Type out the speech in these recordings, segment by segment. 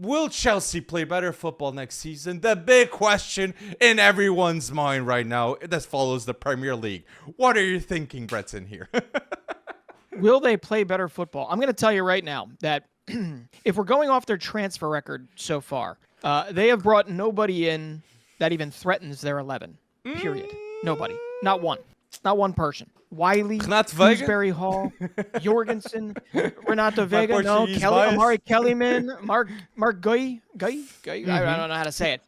will Chelsea play better football next season? The big question in everyone's mind right now that follows the Premier League. What are you thinking, Breton, here? Will they play better football? I'm going to tell you right now that if we're going off their transfer record so far, they have brought nobody in that even threatens their 11, period. Nobody. Not one. Not one person. Wiley, Gooseberry Hall, Jorgensen, Renato Vega, no, Amari Kellyman, Mark Guy. I don't know how to say it.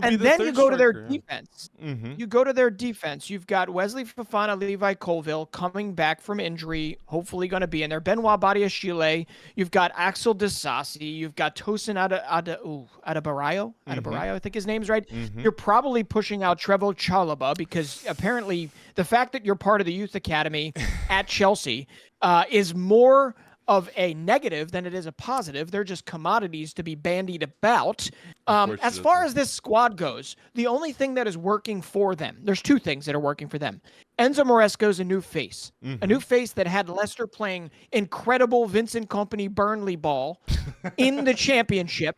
And then you go to their defense. You go to their defense. You've got Wesley Fofana, Levi Colville coming back from injury, hopefully going to be in there. Benoit Badiashile. You've got Axel Disasi. You've got Tosin Adebayo. I think his name's right. You're probably pushing out Trevoh Chalobah because apparently the fact that you're part of the youth academy at Chelsea is more of a negative than it is a positive. They're just commodities to be bandied about. As far as this squad goes, the only thing that is working for them, there's two things that are working for them. Enzo Maresca is a new face. A new face that had Leicester playing incredible Vincent Kompany Burnley ball in the championship.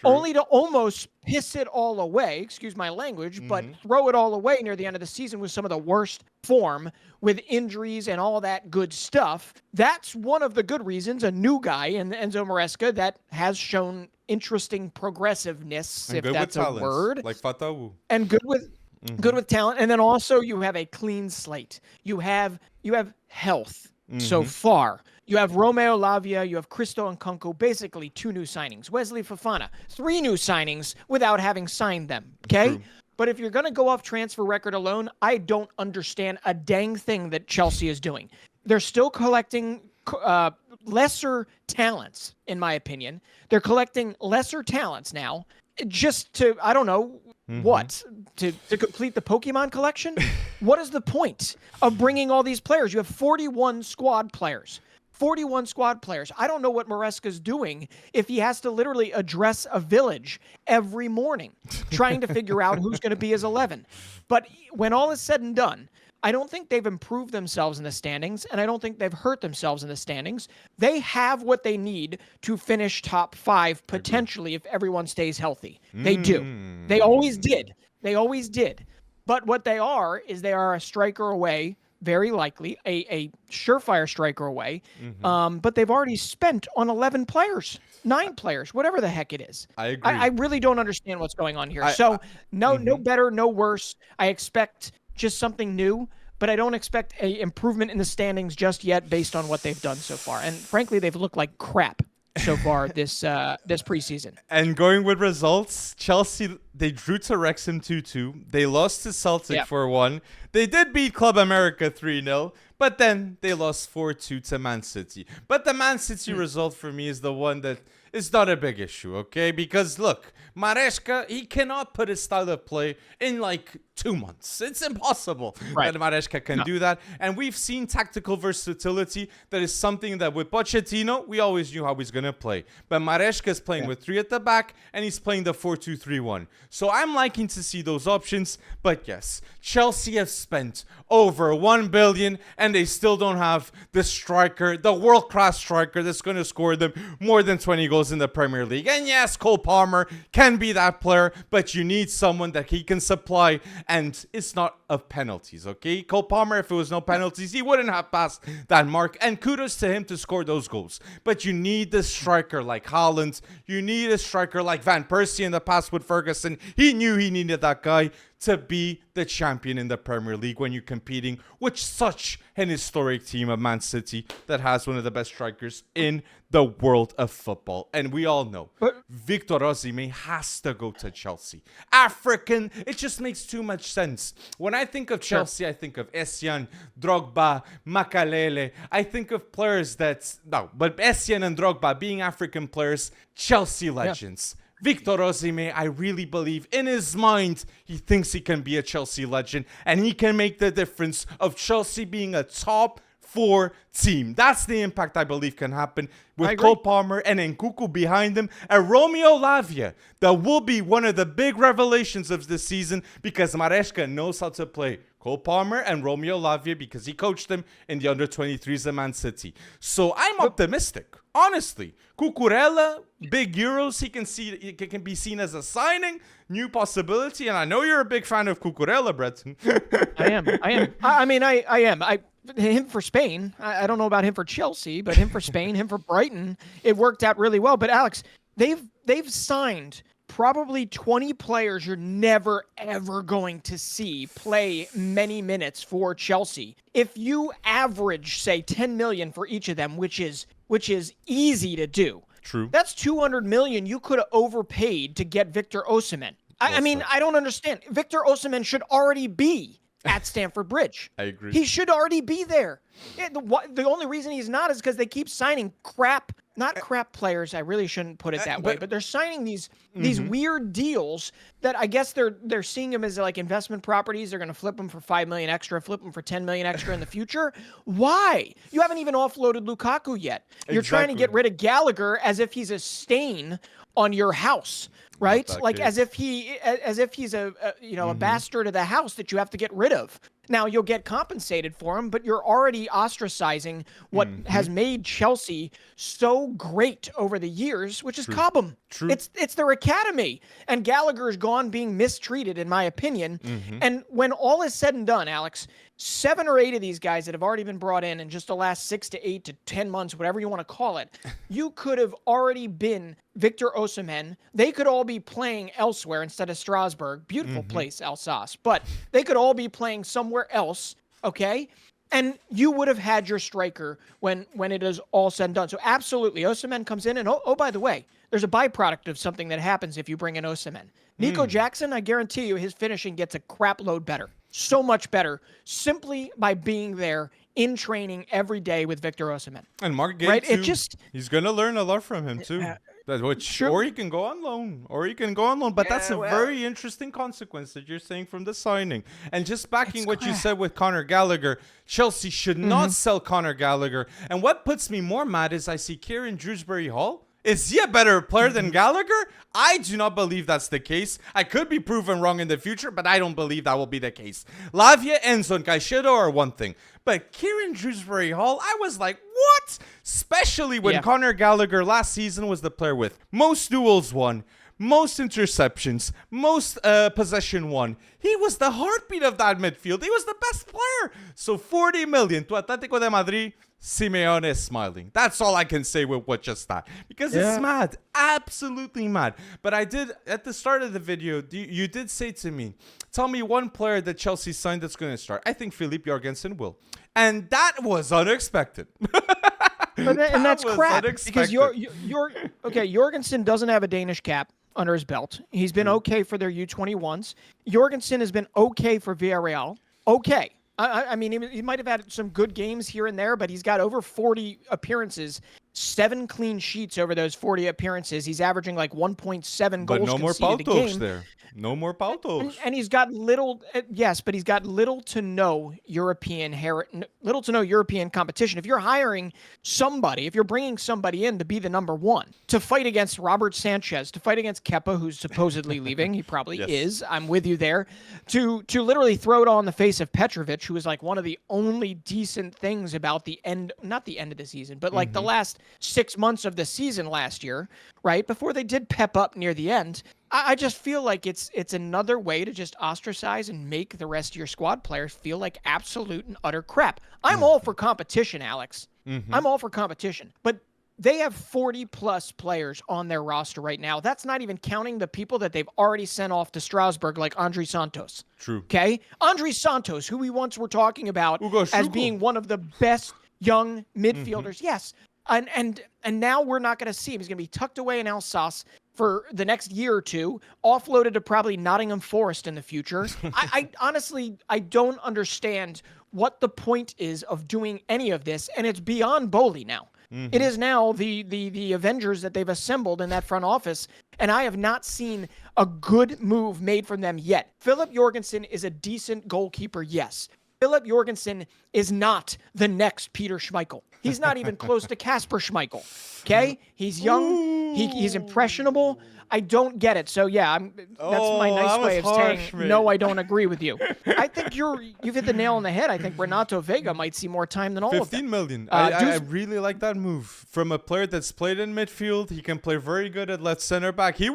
Only to almost piss it all away, excuse my language, but throw it all away near the end of the season with some of the worst form with injuries and all that good stuff. That's one of the good reasons, a new guy in Enzo Maresca that has shown interesting progressive-ness, if that's a word. Like Fatawu. And good with talent. And then also you have a clean slate. You have health so far. You have Romeo Lavia, you have Christo Nkunku, basically 2 new signings. Wesley Fofana, 3 new signings without having signed them, okay? True. But if you're going to go off transfer record alone, I don't understand a dang thing that Chelsea is doing. They're still collecting lesser talents, in my opinion. They're collecting lesser talents now just to, I don't know, what? To complete the Pokemon collection? What is the point of bringing all these players? You have 41 squad players. 41 squad players. I don't know what Maresca's doing if he has to literally address a village every morning trying to figure out who's going to be his 11. But when all is said and done, I don't think they've improved themselves in the standings, and I don't think they've hurt themselves in the standings. They have what they need to finish top 5 potentially if everyone stays healthy. They do. They always did. But what they are is they are a striker away, very likely, a surefire striker away. But they've already spent on 11 players, 9 players, whatever the heck it is. I agree. I really don't understand what's going on here. No better, no worse. I expect just something new, but I don't expect a improvement in the standings just yet based on what they've done so far. And frankly, they've looked like crap so far this preseason. And going with results, Chelsea, they drew to Wrexham 2-2. They lost to Celtic 4-1. They did beat Club America 3-0, but then they lost 4-2 to Man City. But the Man City result for me is the one that is not a big issue, okay? Because look, Maresca, he cannot put his style of play in like 2 months. It's impossible that Maresca can do that. And we've seen tactical versatility. That is something that with Pochettino, we always knew how he's going to play. But Maresca is playing with 3 at the back, and he's playing the 4-2-3-1. So I'm liking to see those options. But yes, Chelsea have spent over 1 billion, and they still don't have the striker, the world-class striker that's going to score them more than 20 goals in the Premier League. And yes, Cole Palmer can be that player, but you need someone that he can supply, and it's not of penalties, okay? Cole Palmer, if it was no penalties, he wouldn't have passed that mark, and kudos to him to score those goals. But you need the striker like Haaland. You need a striker like Van Persie in the past with Ferguson. He knew he needed that guy to be the champion in the Premier League when you're competing with such an historic team of Man City that has one of the best strikers in the world of football. And we all know Victor Osimhen has to go to Chelsea. African, it just makes too much sense. When I think of Chelsea, I think of Essien, Drogba, Makalele. I think of players but Essien and Drogba being African players, Chelsea legends. Victor Osimhen, I really believe in his mind, he thinks he can be a Chelsea legend, and he can make the difference of Chelsea being a top 4 team. That's the impact I believe can happen with Cole Palmer and Nkunku behind him, and Romeo Lavia. That will be one of the big revelations of this season because Maresca knows how to play Cole Palmer and Romeo Lavia because he coached them in the under-23s of Man City. So I'm optimistic, honestly. Cucurella, big Euros, he can be seen as a signing, new possibility, and I know you're a big fan of Cucurella, Breton. I am. I am. Him for Spain. I don't know about him for Chelsea, but him for Spain, him for Brighton, it worked out really well. But Alex, they've signed probably 20 players you're never, ever going to see play many minutes for Chelsea. If you average, say, 10 million for each of them, which is easy to do. True. That's 200 million you could have overpaid to get Victor Osimhen. I mean, I don't understand. Victor Osimhen should already be at Stamford Bridge. I agree. He should already be there. The only reason he's not is because they keep signing not crap players. I really shouldn't put it that way, but they're signing these weird deals that I guess they're seeing them as like investment properties. They're going to flip them for 5 million extra, flip them for 10 million extra in the future. Why? You haven't even offloaded Lukaku yet. You're trying to get rid of Gallagher as if he's a stain on your house, right? Like as if he's a bastard of the house that you have to get rid of. Now you'll get compensated for him, but you're already ostracizing what has made Chelsea so great over the years, which is Cobham. True. It's their academy, and Gallagher's gone being mistreated, in my opinion. And when all is said and done, Alex, 7 or 8 of these guys that have already been brought in just the last 6 to 8 to 10 months, whatever you want to call it, you could have already been Victor Osimhen. They could all be playing elsewhere instead of Strasbourg. Beautiful place, Alsace. But they could all be playing somewhere else, okay? And you would have had your striker when it is all said and done. So absolutely, Osimhen comes in, and oh, by the way, there's a byproduct of something that happens if you bring in Osimhen. Nico Jackson, I guarantee you, his finishing gets a crap load better. So much better, simply by being there in training every day with Victor Osimhen. And Mark Gay, too. He's going to learn a lot from him, too. Or he can go on loan. But that's a very interesting consequence that you're saying from the signing. And just backing what you said with Conor Gallagher, Chelsea should not sell Conor Gallagher. And what puts me more mad is I see Kieran Dewsbury-Hall. Is he a better player than Gallagher? I do not believe that's the case. I could be proven wrong in the future, but I don't believe that will be the case. Lavia, Enzo, and Caicedo are one thing. But Kieran Dewsbury-Hall, I was like, what? Especially when Conor Gallagher last season was the player with most duels won, most interceptions, most possession won. He was the heartbeat of that midfield. He was the best player. So 40 million to Atletico de Madrid. Simeone is smiling. That's all I can say with what just that. Because it's mad. Absolutely mad. But I did, at the start of the video, you did say to me, tell me one player that Chelsea signed that's going to start. I think Philippe Jorgensen will. And that was unexpected. And that's crap. Because Jorgensen doesn't have a Danish cap under his belt. He's been okay for their U21s. Jorgensen has been okay for Villarreal. Okay. I mean, he might have had some good games here and there, but he's got over 40 appearances, 7 clean sheets over those 40 appearances. He's averaging like 1.7 goals conceded a game. There. No more Pautos. And he's got little, but he's got little to no European competition. If you're hiring somebody, if you're bringing somebody in to be the number one, to fight against Robert Sanchez, to fight against Kepa, who's supposedly leaving, he probably is. I'm with you there. To literally throw it all in the face of Petrovic, who is like one of the only decent things about not the end of the season, but like the last 6 months of the season last year, right? Before they did pep up near the end. I just feel like it's another way to just ostracize and make the rest of your squad players feel like absolute and utter crap. I'm all for competition, Alex. I'm all for competition. But they have 40-plus players on their roster right now. That's not even counting the people that they've already sent off to Strasbourg, like Andre Santos. True. Okay? Andre Santos, who we once were talking about as being one of the best young midfielders. Yes. And now we're not going to see him. He's going to be tucked away in Alsace for the next year or two, offloaded to probably Nottingham Forest in the future. I honestly, I don't understand what the point is of doing any of this, and it's beyond Bowley now. It is now the Avengers that they've assembled in that front office, and I have not seen a good move made from them yet. Philip Jorgensen is a decent goalkeeper, yes. Philip Jorgensen is not the next Peter Schmeichel. He's not even close to Kasper Schmeichel. Okay? He's young. He's impressionable. I don't get it. So yeah, that's my nice way of saying no, I don't agree with you. I think you've hit the nail on the head. I think Renato Vega might see more time than all of them. 15 million. I really like that move from a player that's played in midfield. He can play very good at left center back. He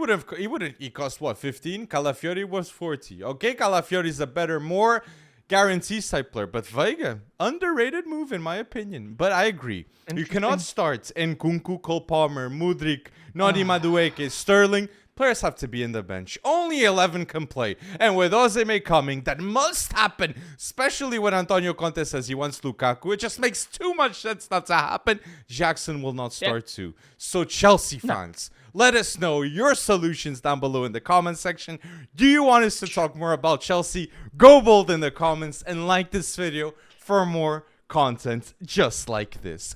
cost what, 15? Calafiori was 40. Okay, Calafiori's a better, more guarantees type player, but Vega, underrated move in my opinion. But I agree. You cannot start Nkunku, Cole Palmer, Mudryk, Noni Madueke, Sterling. Players have to be in the bench. Only 11 can play. And with Osimhen coming, that must happen. Especially when Antonio Conte says he wants Lukaku. It just makes too much sense not to happen. Jackson will not start too. So Chelsea fans, let us know your solutions down below in the comment section. Do you want us to talk more about Chelsea? Go bold in the comments and like this video for more content just like this.